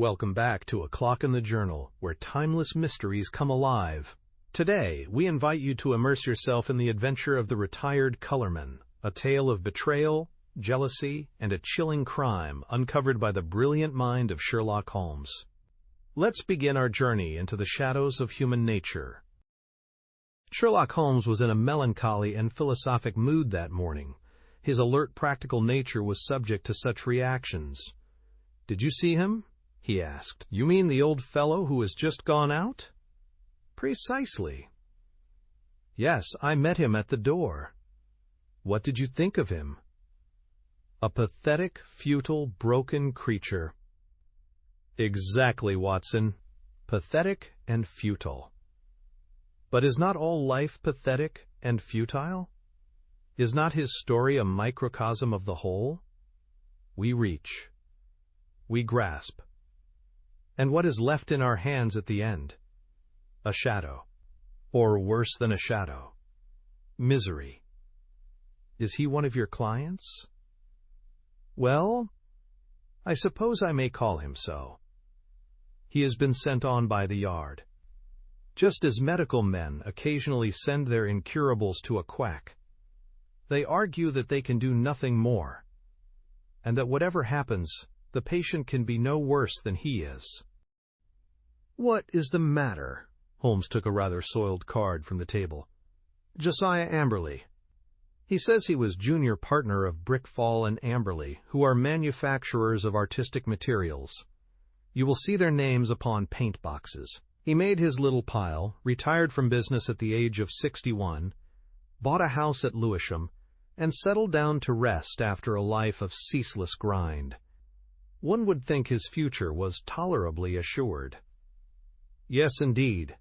Welcome back to A Clock in the Journal, where timeless mysteries come alive. Today, we invite you to immerse yourself in the adventure of the Retired Colourman, a tale of betrayal, jealousy, and a chilling crime uncovered by the brilliant mind of Sherlock Holmes. Let's begin our journey into the shadows of human nature. Sherlock Holmes was in a melancholy and philosophic mood that morning. His alert, practical nature was subject to such reactions. "Did you see him?" he asked. "You mean the old fellow who has just gone out?" "Precisely." "Yes, I met him at the door." "What did you think of him?" "A pathetic, futile, broken creature." "Exactly, Watson. Pathetic and futile. But is not all life pathetic and futile? Is not his story a microcosm of the whole? We reach. We grasp. And what is left in our hands at the end? A shadow. Or worse than a shadow. Misery. Is he one of your clients? Well, I suppose I may call him so. He has been sent on by the yard. Just as medical men occasionally send their incurables to a quack. They argue that they can do nothing more, and that whatever happens, the patient can be no worse than he is. "What is the matter?" Holmes took a rather soiled card from the table. "Josiah Amberley. He says he was junior partner of Brickfall and Amberley, who are manufacturers of artistic materials. You will see their names upon paint boxes. He made his little pile, retired from business at the age of 61, bought a house at Lewisham, and settled down to rest after a life of ceaseless grind. One would think his future was tolerably assured." "Yes, indeed."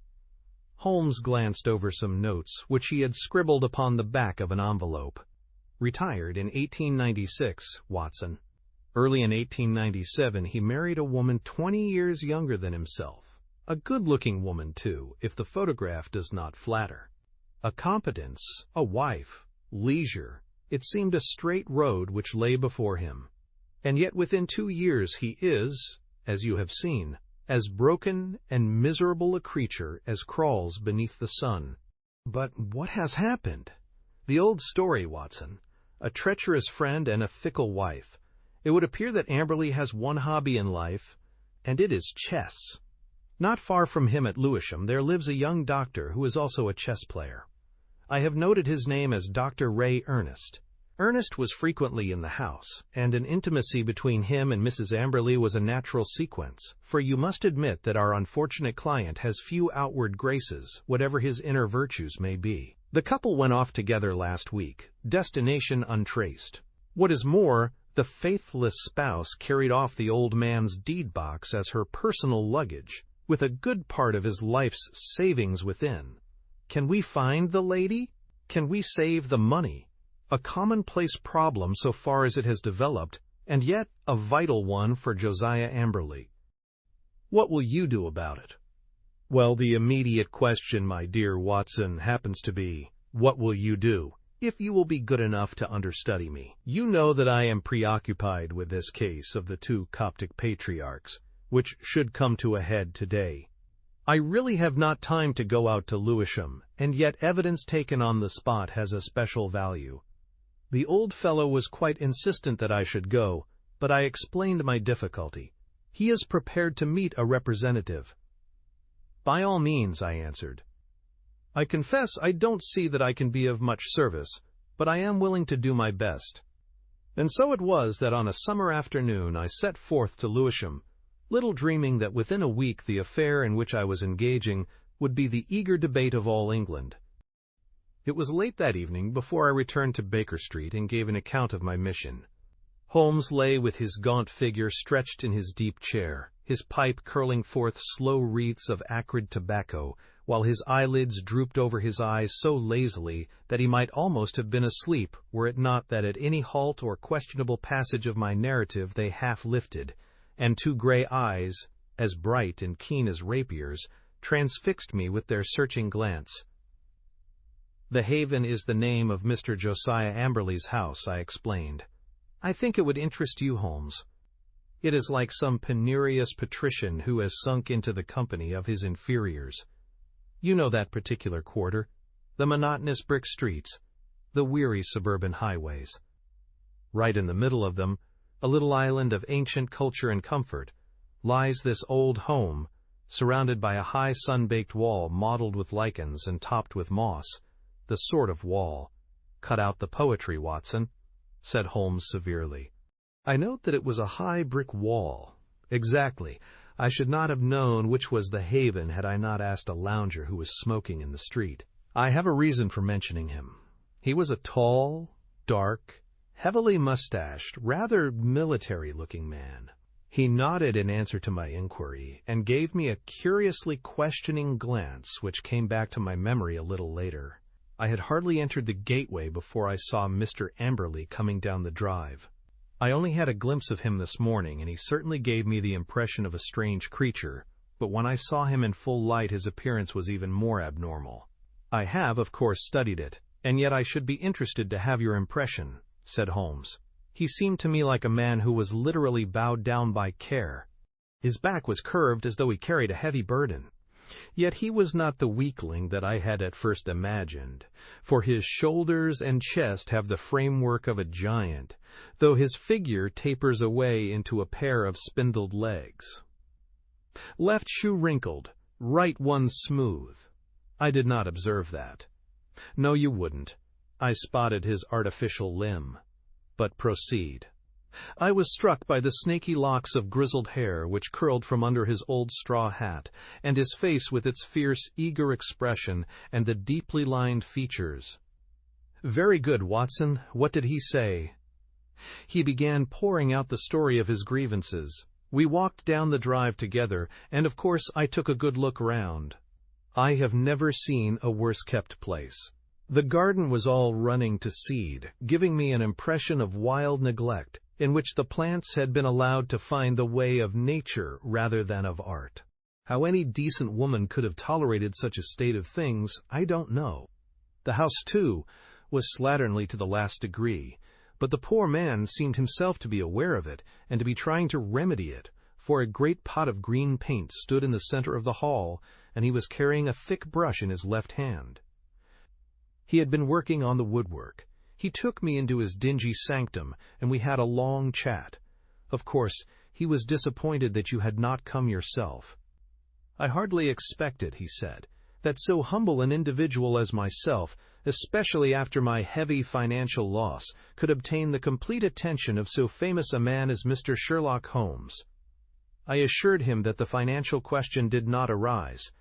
Holmes glanced over some notes which he had scribbled upon the back of an envelope. "Retired in 1896, Watson. Early in 1897 he married a woman 20 years younger than himself. A good-looking woman, too, if the photograph does not flatter. A competence, a wife, leisure. It seemed a straight road which lay before him. And yet within 2 years he is, as you have seen, as broken and miserable a creature as crawls beneath the sun." "But what has happened?" "The old story, Watson. A treacherous friend and a fickle wife. It would appear that Amberley has one hobby in life, and it is chess. Not far from him at Lewisham there lives a young doctor who is also a chess player. I have noted his name as Dr. Ray Ernest. Ernest was frequently in the house, and an intimacy between him and Mrs. Amberley was a natural sequence, for you must admit that our unfortunate client has few outward graces, whatever his inner virtues may be. The couple went off together last week, destination untraced. What is more, the faithless spouse carried off the old man's deed box as her personal luggage, with a good part of his life's savings within. Can we find the lady? Can we save the money? A commonplace problem so far as it has developed, and yet a vital one for Josiah Amberley. What will you do about it?" "Well, the immediate question, my dear Watson, happens to be, what will you do, if you will be good enough to understudy me? You know that I am preoccupied with this case of the 2 Coptic patriarchs, which should come to a head today. I really have not time to go out to Lewisham, and yet evidence taken on the spot has a special value. The old fellow was quite insistent that I should go, but I explained my difficulty. He is prepared to meet a representative." "By all means," I answered. "I confess I don't see that I can be of much service, but I am willing to do my best." And so it was that on a summer afternoon I set forth to Lewisham, little dreaming that within a week the affair in which I was engaging would be the eager debate of all England. It was late that evening before I returned to Baker Street and gave an account of my mission. Holmes lay with his gaunt figure stretched in his deep chair, his pipe curling forth slow wreaths of acrid tobacco, while his eyelids drooped over his eyes so lazily that he might almost have been asleep were it not that at any halt or questionable passage of my narrative they half lifted, and 2 gray eyes, as bright and keen as rapiers, transfixed me with their searching glance. "The Haven is the name of Mr. Josiah Amberley's house," I explained. "I think it would interest you, Holmes." It is like some penurious patrician who has sunk into the company of his inferiors. You know that particular quarter, the monotonous brick streets, the weary suburban highways. Right in the middle of them, a little island of ancient culture and comfort, lies this old home, surrounded by a high sun-baked wall mottled with lichens and topped with moss, the sort of wall. Cut out the poetry, Watson, said Holmes severely. I note that it was a high brick wall. Exactly. I should not have known which was the haven had I not asked a lounger who was smoking in the street. I have a reason for mentioning him. He was a tall, dark, heavily mustached, rather military-looking man. He nodded in answer to my inquiry, and gave me a curiously questioning glance which came back to my memory a little later. I had hardly entered the gateway before I saw Mr. Amberley coming down the drive. I only had a glimpse of him this morning, and he certainly gave me the impression of a strange creature, but when I saw him in full light his appearance was even more abnormal. I have, of course, studied it, and yet I should be interested to have your impression, said Holmes. He seemed to me like a man who was literally bowed down by care. His back was curved as though he carried a heavy burden. Yet he was not the weakling that I had at first imagined, for his shoulders and chest have the framework of a giant, though his figure tapers away into a pair of spindled legs. Left shoe wrinkled, right one smooth. I did not observe that. No, you wouldn't. I spotted his artificial limb. But proceed. I was struck by the snaky locks of grizzled hair which curled from under his old straw hat, and his face with its fierce, eager expression, and the deeply lined features. Very good, Watson. What did he say? He began pouring out the story of his grievances. We walked down the drive together, and of course I took a good look round. I have never seen a worse-kept place. The garden was all running to seed, giving me an impression of wild neglect, in which the plants had been allowed to find the way of nature rather than of art. How any decent woman could have tolerated such a state of things, I don't know. The house, too, was slatternly to the last degree, but the poor man seemed himself to be aware of it, and to be trying to remedy it, for a great pot of green paint stood in the center of the hall, and he was carrying a thick brush in his left hand. He had been working on the woodwork. He took me into his dingy sanctum, and we had a long chat. Of course, he was disappointed that you had not come yourself. I hardly expected, he said, that so humble an individual as myself, especially after my heavy financial loss, could obtain the complete attention of so famous a man as Mr. Sherlock Holmes. I assured him that the financial question did not arise.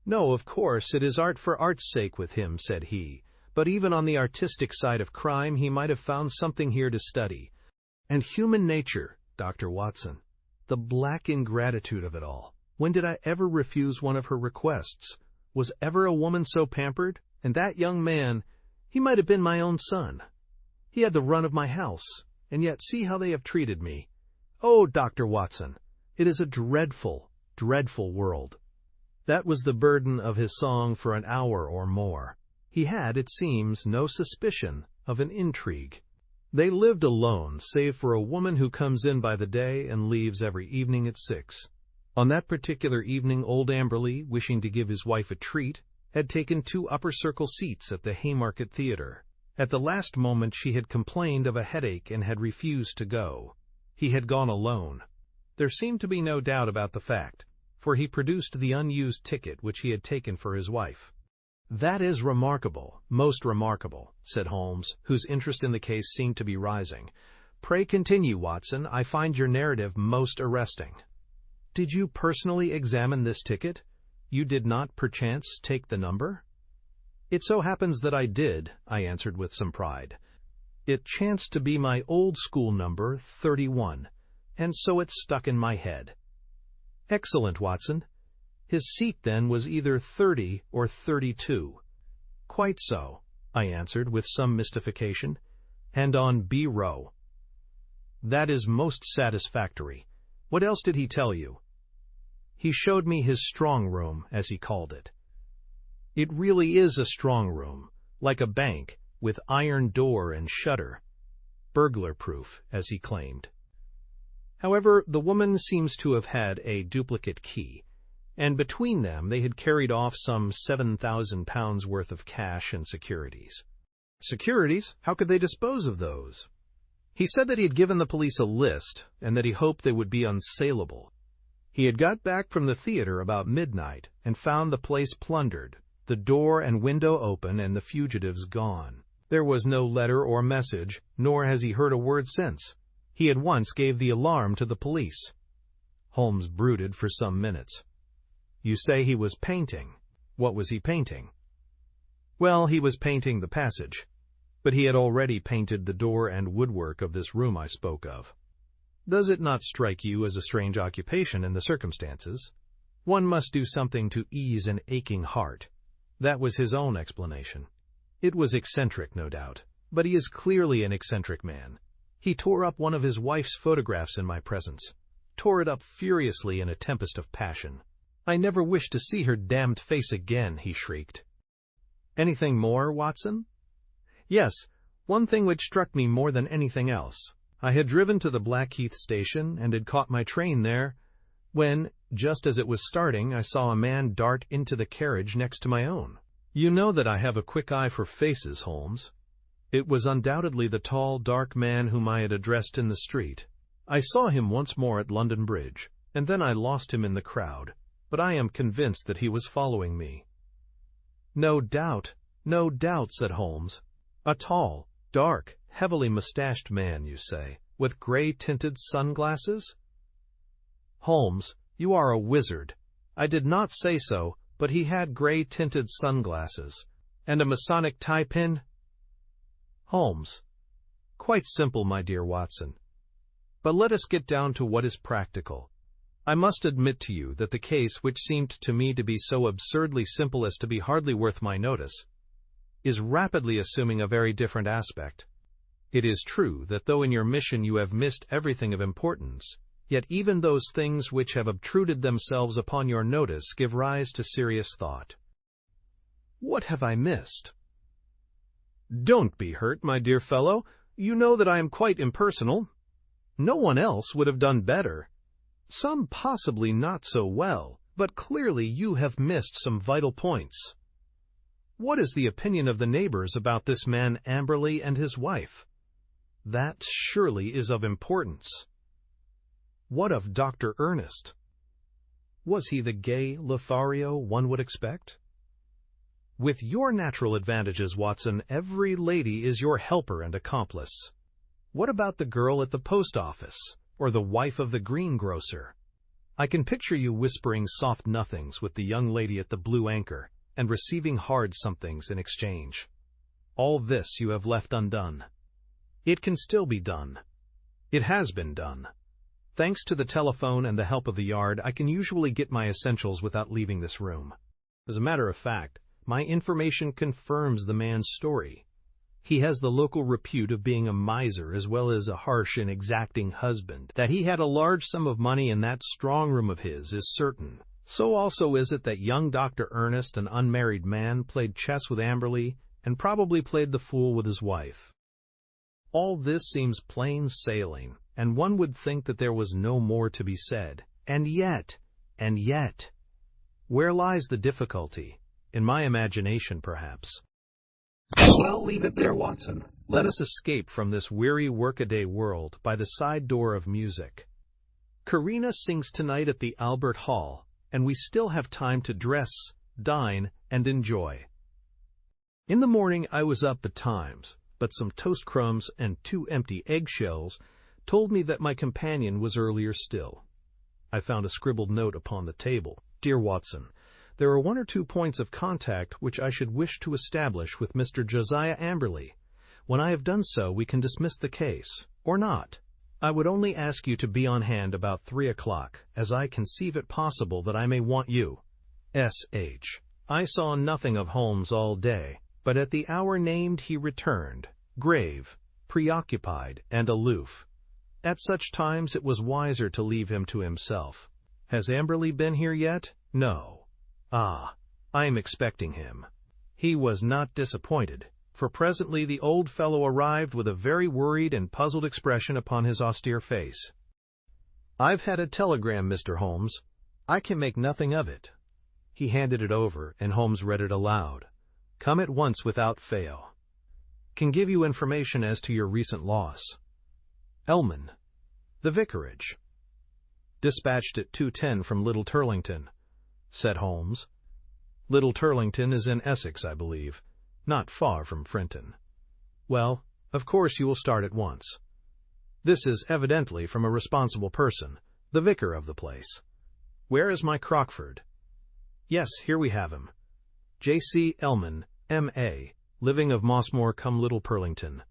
No, of course, it is art for art's sake with him, said he. But even on the artistic side of crime, he might have found something here to study. And human nature, Dr. Watson, the black ingratitude of it all. When did I ever refuse one of her requests? Was ever a woman so pampered? And that young man, he might have been my own son. He had the run of my house, and yet see how they have treated me. Oh, Dr. Watson, it is a dreadful, dreadful world. That was the burden of his song for an hour or more. He had, it seems, no suspicion of an intrigue. They lived alone, save for a woman who comes in by the day and leaves every evening at 6. On that particular evening, old Amberley, wishing to give his wife a treat, had taken 2 upper-circle seats at the Haymarket Theatre. At the last moment she had complained of a headache and had refused to go. He had gone alone. There seemed to be no doubt about the fact, for he produced the unused ticket which he had taken for his wife. That is remarkable, most remarkable, said Holmes, whose interest in the case seemed to be rising. Pray continue, Watson. I find your narrative most arresting. Did you personally examine this ticket? You did not, perchance, take the number? It so happens that I did, I answered with some pride. It chanced to be my old school number, 31, and so it stuck in my head. Excellent, Watson. His seat, then, was either 30 or 32. Quite so, I answered with some mystification, and on B row. That is most satisfactory. What else did he tell you? He showed me his strong room, as he called it. It really is a strong room, like a bank, with iron door and shutter. Burglar-proof, as he claimed. However, the woman seems to have had a duplicate key, and between them they had carried off some £7,000 worth of cash and securities. Securities? How could they dispose of those? He said that he had given the police a list, and that he hoped they would be unsaleable. He had got back from the theater about midnight, and found the place plundered, the door and window open, and the fugitives gone. There was no letter or message, nor has he heard a word since. He at once gave the alarm to the police. Holmes brooded for some minutes. You say he was painting. What was he painting? Well, he was painting the passage, but he had already painted the door and woodwork of this room I spoke of. Does it not strike you as a strange occupation in the circumstances? One must do something to ease an aching heart. That was his own explanation. It was eccentric, no doubt, but he is clearly an eccentric man. He tore up one of his wife's photographs in my presence, tore it up furiously in a tempest of passion. I never wish to see her damned face again, he shrieked. Anything more, Watson? Yes, one thing which struck me more than anything else. I had driven to the Blackheath station and had caught my train there, when, just as it was starting, I saw a man dart into the carriage next to my own. You know that I have a quick eye for faces, Holmes. It was undoubtedly the tall, dark man whom I had addressed in the street. I saw him once more at London Bridge, and then I lost him in the crowd, but I am convinced that he was following me. No doubt, said Holmes. A tall, dark, heavily mustached man, you say, with gray-tinted sunglasses? Holmes, you are a wizard. I did not say so, but he had gray-tinted sunglasses. And a Masonic tie-pin? Holmes. Quite simple, my dear Watson. But let us get down to what is practical. I must admit to you that the case, which seemed to me to be so absurdly simple as to be hardly worth my notice, is rapidly assuming a very different aspect. It is true that though in your mission you have missed everything of importance, yet even those things which have obtruded themselves upon your notice give rise to serious thought. What have I missed? Don't be hurt, my dear fellow. You know that I am quite impersonal. No one else would have done better. Some possibly not so well, but clearly you have missed some vital points. What is the opinion of the neighbors about this man Amberley and his wife? That surely is of importance. What of Dr. Ernest? Was he the gay Lothario one would expect? With your natural advantages, Watson, every lady is your helper and accomplice. What about the girl at the post office, or the wife of the greengrocer? I can picture you whispering soft nothings with the young lady at the Blue Anchor, and receiving hard somethings in exchange. All this you have left undone. It can still be done. It has been done. Thanks to the telephone and the help of the Yard, I can usually get my essentials without leaving this room. As a matter of fact, my information confirms the man's story. He has the local repute of being a miser as well as a harsh and exacting husband. That he had a large sum of money in that strong room of his is certain. So also is it that young Dr. Ernest, an unmarried man, played chess with Amberley and probably played the fool with his wife. All this seems plain sailing, and one would think that there was no more to be said. And yet, where lies the difficulty? In my imagination, perhaps. Well, leave it there, Watson. Let us escape from this weary workaday world by the side door of music. Karina sings tonight at the Albert Hall, and we still have time to dress, dine, and enjoy. In the morning I was up betimes, but some toast crumbs and 2 empty eggshells told me that my companion was earlier still. I found a scribbled note upon the table. Dear Watson, there are 1 or 2 points of contact which I should wish to establish with Mr. Josiah Amberley. When I have done so, we can dismiss the case, or not. I would only ask you to be on hand about 3 o'clock, as I conceive it possible that I may want you. S.H. I saw nothing of Holmes all day, but at the hour named he returned, grave, preoccupied, and aloof. At such times it was wiser to leave him to himself. Has Amberley been here yet? No. Ah, I am expecting him. He was not disappointed, for presently the old fellow arrived with a very worried and puzzled expression upon his austere face. "I've had a telegram, Mr. Holmes. I can make nothing of it." He handed it over, and Holmes read it aloud. "Come at once without fail. Can give you information as to your recent loss. Elman. The vicarage. Dispatched at 2:10 from Little Turlington," said Holmes. "Little Turlington is in Essex, I believe, not far from Frinton. Well, of course you will start at once. This is evidently from a responsible person, the vicar of the place. Where is my Crockford? Yes, here we have him. J.C. Elman, M.A., living of Mossmore cum Little Purlington.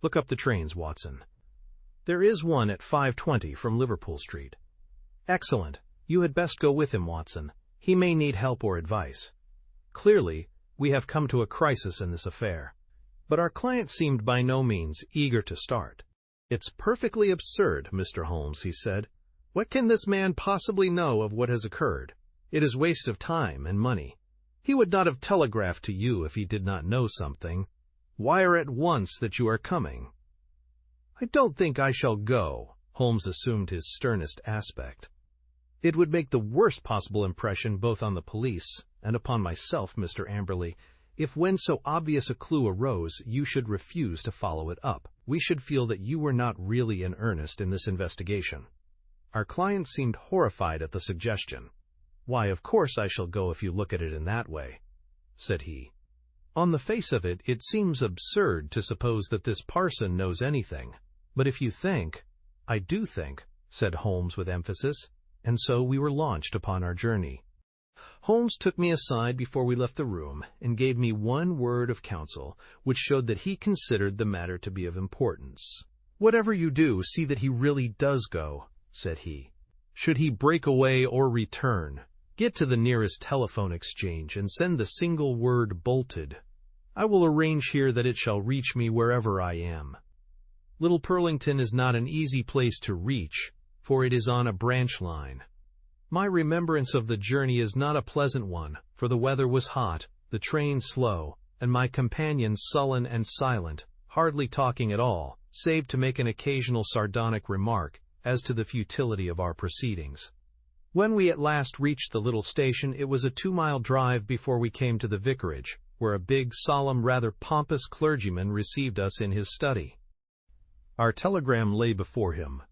Look up the trains, Watson. There is one at 5:20 from Liverpool Street. Excellent. You had best go with him, Watson. He may need help or advice. Clearly, we have come to a crisis in this affair." But our client seemed by no means eager to start. "It's perfectly absurd, Mr. Holmes," he said. "What can this man possibly know of what has occurred? It is waste of time and money. He would not have telegraphed to you if he did not know something. Wire at once that you are coming." "I don't think I shall go." Holmes assumed his sternest aspect. "It would make the worst possible impression both on the police and upon myself, Mr. Amberley, if when so obvious a clue arose you should refuse to follow it up. We should feel that you were not really in earnest in this investigation." Our client seemed horrified at the suggestion. "Why, of course I shall go if you look at it in that way," said he. "On the face of it, it seems absurd to suppose that this parson knows anything. But if you think—" "I do think," said Holmes with emphasis, and so we were launched upon our journey. Holmes took me aside before we left the room and gave me one word of counsel, which showed that he considered the matter to be of importance. "Whatever you do, see that he really does go," said he. "Should he break away or return, get to the nearest telephone exchange and send the single word 'bolted.' I will arrange here that it shall reach me wherever I am. Little Purlington is not an easy place to reach, for it is on a branch line. My remembrance of the journey is not a pleasant one, for the weather was hot, the train slow, and my companion sullen and silent, hardly talking at all, save to make an occasional sardonic remark as to the futility of our proceedings. When we at last reached the little station, it was a 2-mile drive before we came to the vicarage, where a big, solemn, rather pompous clergyman received us in his study. Our telegram lay before him.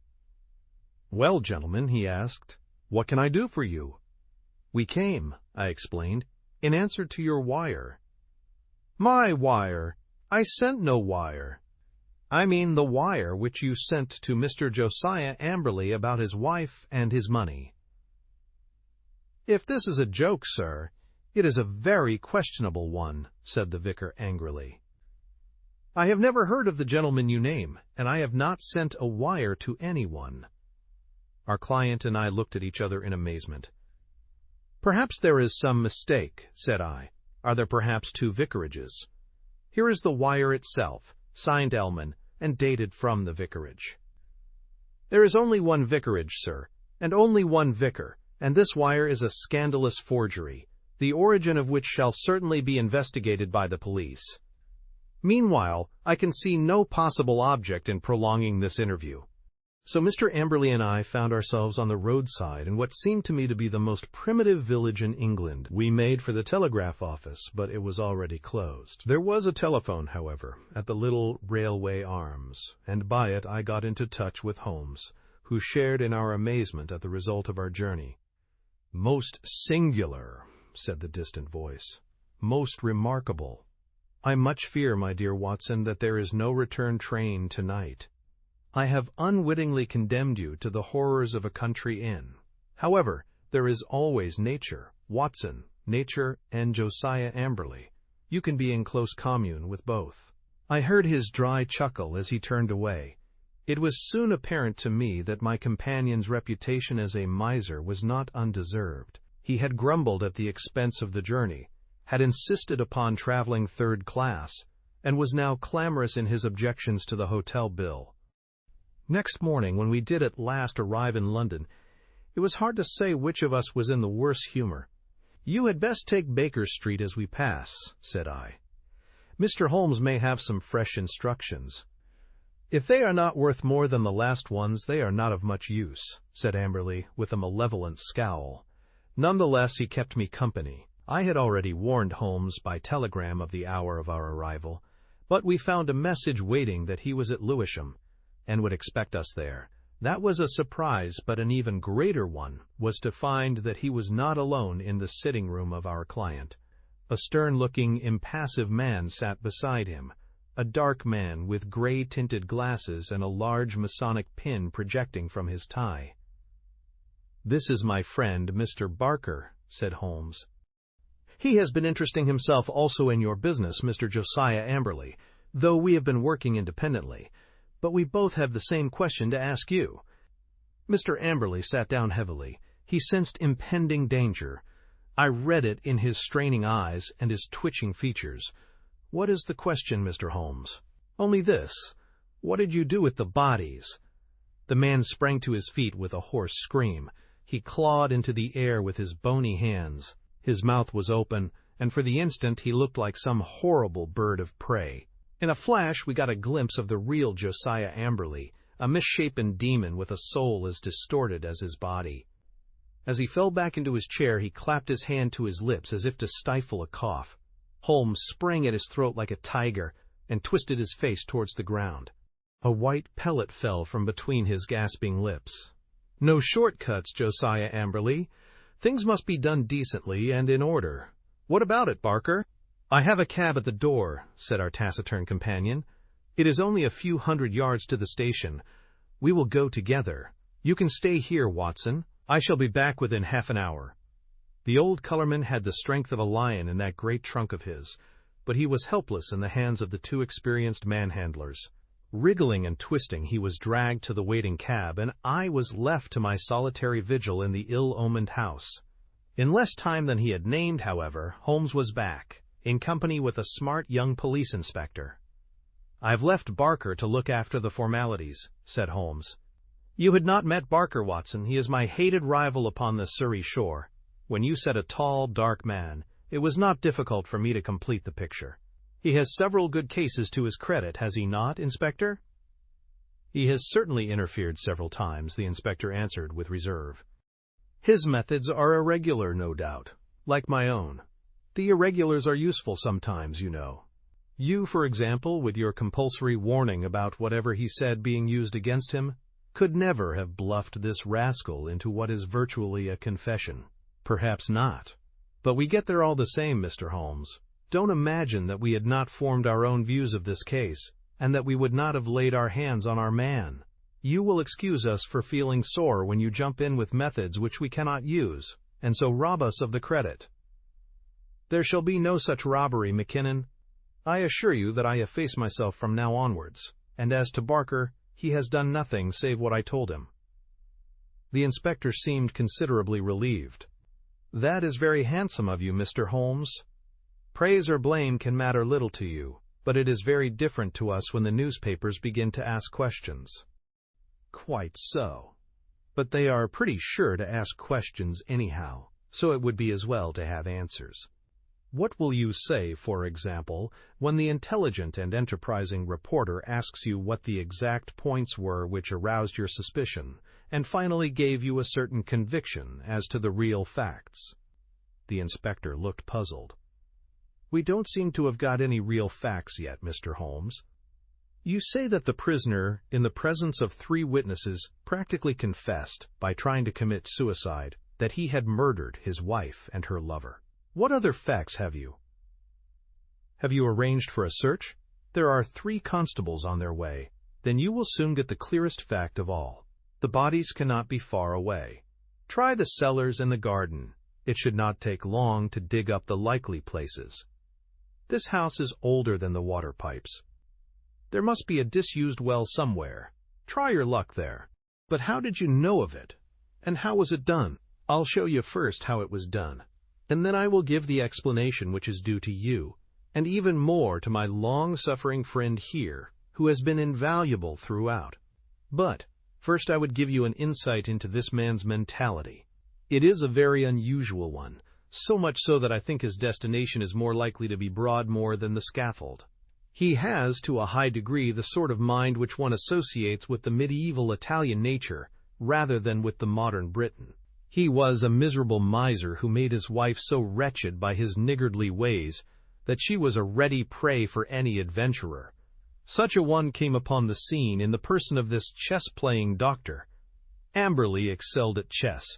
"Well, gentlemen," he asked, "what can I do for you?" "We came," I explained, "in answer to your wire." "My wire? I sent no wire." "I mean the wire which you sent to Mr. Josiah Amberley about his wife and his money." "If this is a joke, sir, it is a very questionable one," said the vicar angrily. "I have never heard of the gentleman you name, and I have not sent a wire to anyone." Our client and I looked at each other in amazement. "Perhaps there is some mistake," said I. "Are there perhaps 2 vicarages? Here is the wire itself, signed Elman, and dated from the vicarage." "There is only one vicarage, sir, and only one vicar, and this wire is a scandalous forgery, the origin of which shall certainly be investigated by the police. Meanwhile, I can see no possible object in prolonging this interview." So Mr. Amberley and I found ourselves on the roadside in what seemed to me to be the most primitive village in England. We made for the telegraph office, but it was already closed. There was a telephone, however, at the Little Railway Arms, and by it I got into touch with Holmes, who shared in our amazement at the result of our journey. "Most singular," said the distant voice. "Most remarkable. I much fear, my dear Watson, that there is no return train tonight. I have unwittingly condemned you to the horrors of a country inn. However, there is always nature, Watson, nature, and Josiah Amberley. You can be in close commune with both." I heard his dry chuckle as he turned away. It was soon apparent to me that my companion's reputation as a miser was not undeserved. He had grumbled at the expense of the journey, had insisted upon traveling 3rd class, and was now clamorous in his objections to the hotel bill. Next morning, when we did at last arrive in London, it was hard to say which of us was in the worse humor. "You had best take Baker Street as we pass," said I. "Mr. Holmes may have some fresh instructions." "If they are not worth more than the last ones, they are not of much use," said Amberley, with a malevolent scowl. Nonetheless, he kept me company. I had already warned Holmes by telegram of the hour of our arrival, but we found a message waiting that he was at Lewisham, and would expect us there. That was a surprise, but an even greater one was to find that he was not alone in the sitting room of our client. A stern-looking, impassive man sat beside him, a dark man with gray-tinted glasses and a large Masonic pin projecting from his tie. "This is my friend, Mr. Barker," said Holmes. "He has been interesting himself also in your business, Mr. Josiah Amberley, though we have been working independently. But we both have the same question to ask you." Mr. Amberley sat down heavily. He sensed impending danger. I read it in his straining eyes and his twitching features. "What is the question, Mr. Holmes?" "Only this. What did you do with the bodies?" The man sprang to his feet with a hoarse scream. He clawed into the air with his bony hands. His mouth was open, and for the instant he looked like some horrible bird of prey. In a flash we got a glimpse of the real Josiah Amberley, a misshapen demon with a soul as distorted as his body. As he fell back into his chair, he clapped his hand to his lips as if to stifle a cough. Holmes sprang at his throat like a tiger and twisted his face towards the ground. A white pellet fell from between his gasping lips. "No shortcuts, Josiah Amberley. Things must be done decently and in order. What about it, Barker?" "I have a cab at the door," said our taciturn companion. "It is only a few hundred yards to the station. We will go together. You can stay here, Watson. I shall be back within half an hour." The old colourman had the strength of a lion in that great trunk of his, but he was helpless in the hands of the two experienced manhandlers. Wriggling and twisting, he was dragged to the waiting cab, and I was left to my solitary vigil in the ill-omened house. In less time than he had named, however, Holmes was back, in company with a smart young police inspector. "I've left Barker to look after the formalities," said Holmes. "You had not met Barker, Watson. He is my hated rival upon the Surrey shore. When you said a tall, dark man, it was not difficult for me to complete the picture. He has several good cases to his credit, has he not, Inspector?" "He has certainly interfered several times," the inspector answered with reserve. "His methods are irregular, no doubt, like my own. The irregulars are useful sometimes, you know. You, for example, with your compulsory warning about whatever he said being used against him, could never have bluffed this rascal into what is virtually a confession." "Perhaps not. But we get there all the same, Mr. Holmes. Don't imagine that we had not formed our own views of this case, and that we would not have laid our hands on our man. You will excuse us for feeling sore when you jump in with methods which we cannot use, and so rob us of the credit." "There shall be no such robbery, Mackinnon. I assure you that I efface myself from now onwards, and as to Barker, he has done nothing save what I told him." The inspector seemed considerably relieved. "That is very handsome of you, Mr. Holmes. Praise or blame can matter little to you, but it is very different to us when the newspapers begin to ask questions." "Quite so. But they are pretty sure to ask questions anyhow, so it would be as well to have answers. What will you say, for example, when the intelligent and enterprising reporter asks you what the exact points were which aroused your suspicion, and finally gave you a certain conviction as to the real facts?" The inspector looked puzzled. "We don't seem to have got any real facts yet, Mr. Holmes. You say that the prisoner, in the presence of 3 witnesses, practically confessed, by trying to commit suicide, that he had murdered his wife and her lover. What other facts have you? Have you arranged for a search? There are 3 constables on their way. Then you will soon get the clearest fact of all. The bodies cannot be far away. Try the cellars and the garden. It should not take long to dig up the likely places. This house is older than the water pipes. There must be a disused well somewhere. Try your luck there. But how did you know of it? And how was it done? I'll show you first how it was done, and then I will give the explanation which is due to you, and even more to my long-suffering friend here, who has been invaluable throughout. But first I would give you an insight into this man's mentality. It is a very unusual one, so much so that I think his destination is more likely to be Broadmoor than the scaffold. He has, to a high degree, the sort of mind which one associates with the medieval Italian nature, rather than with the modern Briton. He was a miserable miser who made his wife so wretched by his niggardly ways that she was a ready prey for any adventurer. Such a one came upon the scene in the person of this chess-playing doctor. Amberley excelled at chess.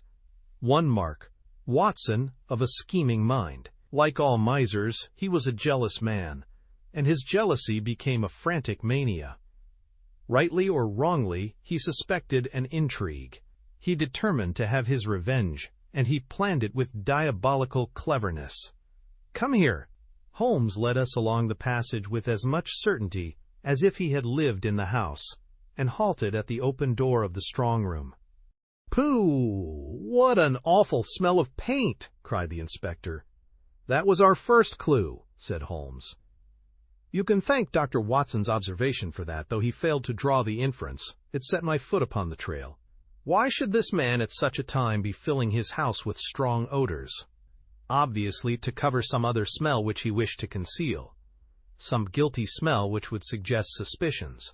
One mark: Watson, of a scheming mind. Like all misers, he was a jealous man, and his jealousy became a frantic mania. Rightly or wrongly, he suspected an intrigue. He determined to have his revenge, and he planned it with diabolical cleverness. "Come here." Holmes led us along the passage with as much certainty as if he had lived in the house, and halted at the open door of the strong room. "Pooh! What an awful smell of paint!" cried the inspector. "That was our first clue," said Holmes. "You can thank Dr. Watson's observation for that, though he failed to draw the inference. It set my foot upon the trail. Why should this man at such a time be filling his house with strong odors? Obviously to cover some other smell which he wished to conceal. Some guilty smell which would suggest suspicions.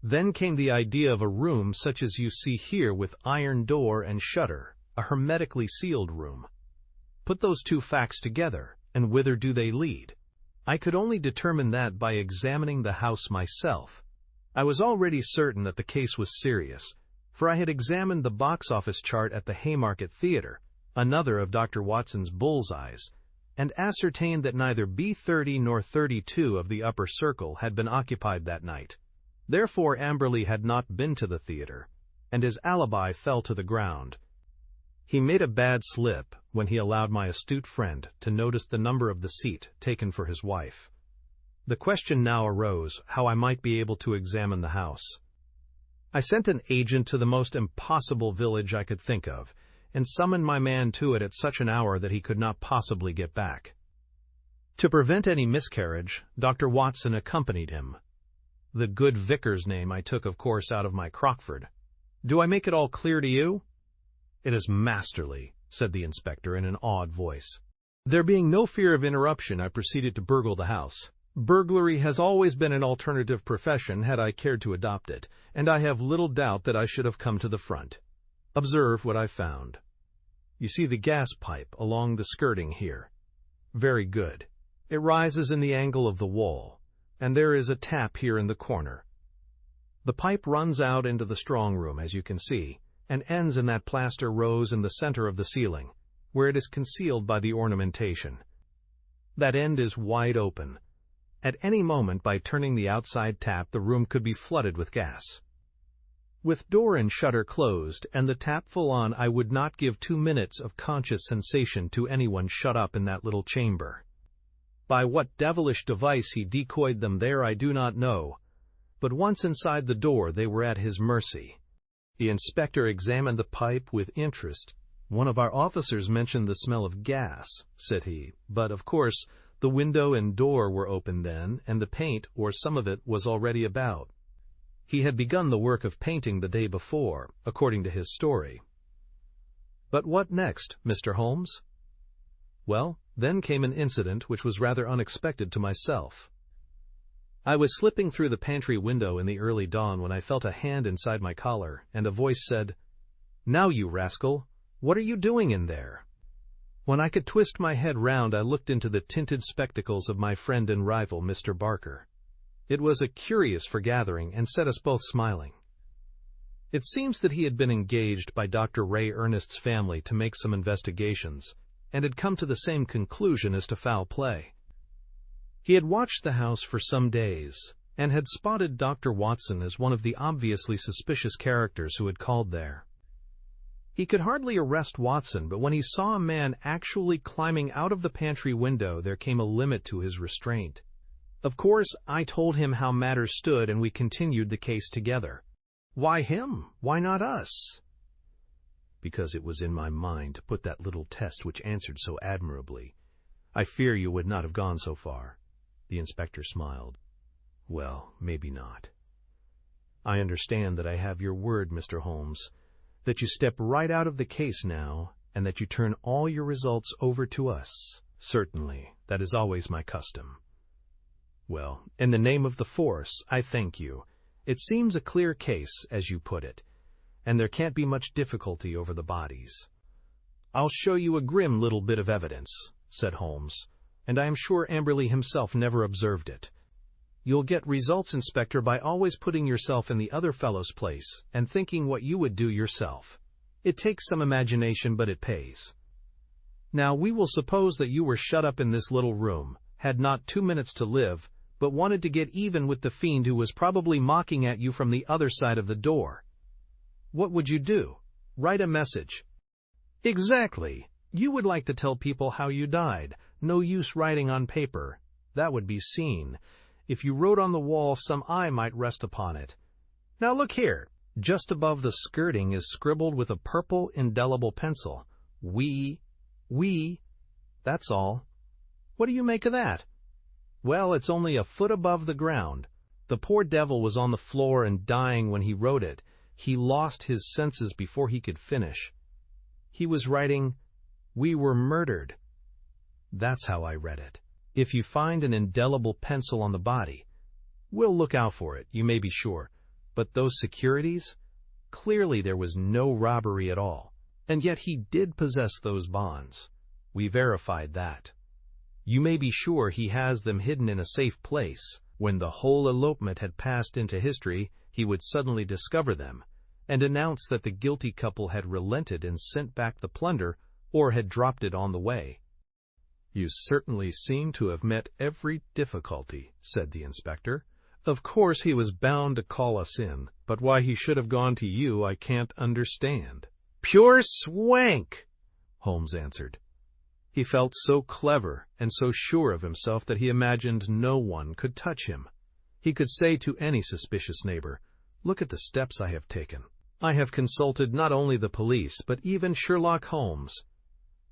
Then came the idea of a room such as you see here, with iron door and shutter, a hermetically sealed room. Put those two facts together, and whither do they lead? I could only determine that by examining the house myself. I was already certain that the case was serious, for I had examined the box office chart at the Haymarket Theatre, another of Dr. Watson's bull's-eyes, and ascertained that neither B30 nor 32 of the upper circle had been occupied that night. Therefore Amberley had not been to the theatre, and his alibi fell to the ground. He made a bad slip when he allowed my astute friend to notice the number of the seat taken for his wife. The question now arose how I might be able to examine the house. I sent an agent to the most impossible village I could think of, and summoned my man to it at such an hour that he could not possibly get back. To prevent any miscarriage, Dr. Watson accompanied him. The good vicar's name I took, of course, out of my Crockford. Do I make it all clear to you? It is masterly, said the inspector in an awed voice. There being no fear of interruption, I proceeded to burgle the house. Burglary has always been an alternative profession had I cared to adopt it, and I have little doubt that I should have come to the front. Observe what I found. You see the gas pipe along the skirting here. Very good. It rises in the angle of the wall, and there is a tap here in the corner. The pipe runs out into the strong room, as you can see, and ends in that plaster rose in the center of the ceiling, where it is concealed by the ornamentation. That end is wide open. At any moment, by turning the outside tap, the room could be flooded with gas. With door and shutter closed and the tap full on, I would not give 2 minutes of conscious sensation to anyone shut up in that little chamber. By what devilish device he decoyed them there I do not know, but once inside the door they were at his mercy. The inspector examined the pipe with interest. "One of our officers mentioned the smell of gas," said he, "but, of course, the window and door were open then, and the paint, or some of it, was already about." He had begun the work of painting the day before, according to his story. But what next, Mr. Holmes? Well, then came an incident which was rather unexpected to myself. I was slipping through the pantry window in the early dawn when I felt a hand inside my collar, and a voice said, "Now, you rascal, what are you doing in there?" When I could twist my head round, I looked into the tinted spectacles of my friend and rival, Mr. Barker. It was a curious foregathering, and set us both smiling. It seems that he had been engaged by Dr. Ray Ernest's family to make some investigations, and had come to the same conclusion as to foul play. He had watched the house for some days, and had spotted Dr. Watson as one of the obviously suspicious characters who had called there. He could hardly arrest Watson, but when he saw a man actually climbing out of the pantry window, there came a limit to his restraint. Of course, I told him how matters stood, and we continued the case together. Why him? Why not us? Because it was in my mind to put that little test which answered so admirably. I fear you would not have gone so far. The inspector smiled. Well, maybe not. I understand that I have your word, Mr. Holmes, that you step right out of the case now, and that you turn all your results over to us. Certainly, that is always my custom. Well, in the name of the force, I thank you. It seems a clear case, as you put it, and there can't be much difficulty over the bodies. I'll show you a grim little bit of evidence, said Holmes, and I am sure Amberley himself never observed it. You'll get results, Inspector, by always putting yourself in the other fellow's place and thinking what you would do yourself. It takes some imagination, but it pays. Now, we will suppose that you were shut up in this little room, had not 2 minutes to live, but wanted to get even with the fiend who was probably mocking at you from the other side of the door. What would you do? Write a message. Exactly. You would like to tell people how you died. No use writing on paper. That would be seen. If you wrote on the wall, some eye might rest upon it. Now look here. Just above the skirting is scribbled with a purple indelible pencil. We. That's all. What do you make of that? Well, it's only a foot above the ground. The poor devil was on the floor and dying when he wrote it. He lost his senses before he could finish. He was writing, "We were murdered." That's how I read it. If you find an indelible pencil on the body, we'll look out for it, you may be sure. But those securities? Clearly there was no robbery at all. And yet he did possess those bonds. We verified that. You may be sure he has them hidden in a safe place. When the whole elopement had passed into history, he would suddenly discover them and announce that the guilty couple had relented and sent back the plunder or had dropped it on the way. You certainly seem to have met every difficulty, said the inspector. Of course he was bound to call us in, but why he should have gone to you I can't understand. Pure swank, Holmes answered. He felt so clever and so sure of himself that he imagined no one could touch him. He could say to any suspicious neighbor, "Look at the steps I have taken. I have consulted not only the police, but even Sherlock Holmes."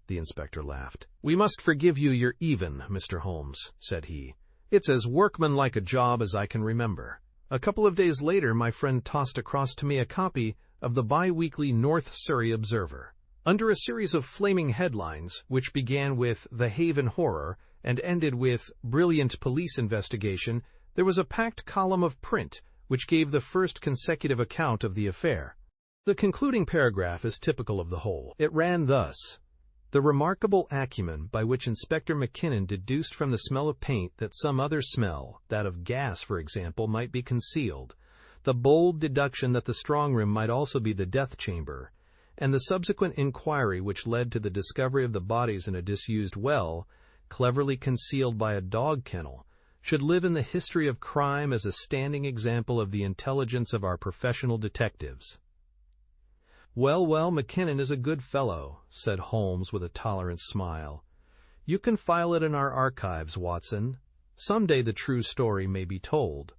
The inspector laughed. "We must forgive you your even, Mr. Holmes," said he. "It's as workmanlike a job as I can remember." A couple of days later, my friend tossed across to me a copy of the bi-weekly North Surrey Observer. Under a series of flaming headlines, which began with "The Haven Horror" and ended with "Brilliant Police Investigation," there was a packed column of print which gave the first consecutive account of the affair. The concluding paragraph is typical of the whole. It ran thus: "The remarkable acumen by which Inspector Mackinnon deduced from the smell of paint that some other smell, that of gas, for example, might be concealed, the bold deduction that the strong room might also be the death chamber, and the subsequent inquiry which led to the discovery of the bodies in a disused well, cleverly concealed by a dog kennel, should live in the history of crime as a standing example of the intelligence of our professional detectives." Well, Mackinnon is a good fellow," said Holmes with a tolerant smile. "You can file it in our archives, Watson. Some day the true story may be told."